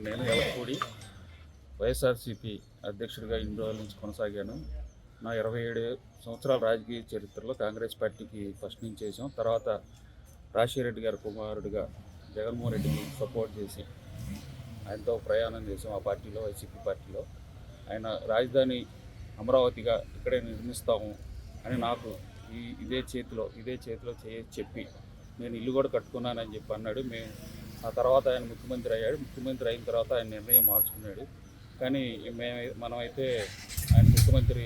నేను యలపూడి వైఎస్ఆర్సీపీ అధ్యక్షుడిగా ఇన్ని రోజుల నుంచి కొనసాగాను. నా 27 సంవత్సరాల రాజకీయ చరిత్రలో కాంగ్రెస్ పార్టీకి ఫస్ట్ నుంచి చేసాం. తర్వాత రాజశేఖర రెడ్డి గారి కుమారుడిగా జగన్మోహన్ రెడ్డికి సపోర్ట్ చేసి ఆయనతో ప్రయాణం చేసాం ఆ పార్టీలో, వైసీపీ పార్టీలో. ఆయన రాజధాని అమరావతిగా ఇక్కడే నిర్మిస్తాము అని నాకు ఇదే చేతిలో చెప్పి నేను ఇల్లు కూడా కట్టుకున్నానని చెప్పి అన్నాడు. ఆ తర్వాత ఆయన ముఖ్యమంత్రి అయ్యాడు. ముఖ్యమంత్రి అయిన తర్వాత ఆయన నిర్ణయం మార్చుకున్నాడు. కానీ మనమైతే ఆయన ముఖ్యమంత్రి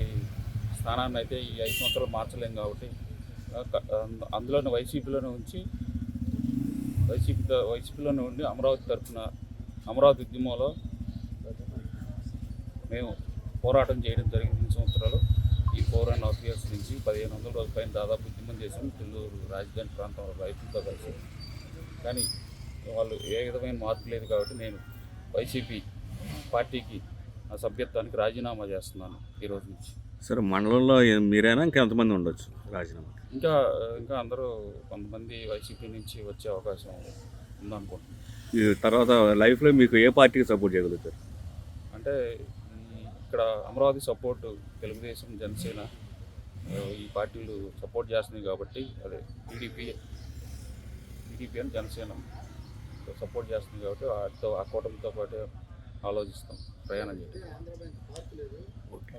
స్థానాన్ని అయితే ఈ 5 సంవత్సరాలు మార్చలేం కాబట్టి అందులోనే వైసీపీలోనే ఉండి అమరావతి తరఫున అమరావతి ఉద్యమంలో మేము పోరాటం చేయడం జరిగింది. 2 సంవత్సరాలు ఈ 4.5 years నుంచి 1500 రోజుల పైన దాదాపు ఉద్యమం చేసాం నెల్లూరు రాజధాని ప్రాంతంలో రైతులతో కలిసి. కానీ వాళ్ళు ఏ విధమైన మార్పు లేదు కాబట్టి నేను వైసీపీ పార్టీకి ఆ సభ్యత్వానికి రాజీనామా చేస్తున్నాను ఈరోజు నుంచి. సరే, మండలంలో మీరైనా ఇంకా ఎంతమంది ఉండొచ్చు రాజీనామా? ఇంకా అందరూ కొంతమంది వైసీపీ నుంచి వచ్చే అవకాశం ఉందనుకుంటున్నాను. ఈ తర్వాత లైఫ్లో మీకు ఏ పార్టీకి సపోర్ట్ చేయగలుగుతారు? అంటే ఇక్కడ అమరావతి సపోర్ట్ తెలుగుదేశం, జనసేన ఈ పార్టీలు సపోర్ట్ చేస్తున్నాయి కాబట్టి అదే టీడీపీ అని జనసేన సపోర్ట్ చేస్తుంది కాబట్టి ఆ కూటమితో పాటు ఆలోచిస్తాం ప్రయాణం చేయడం.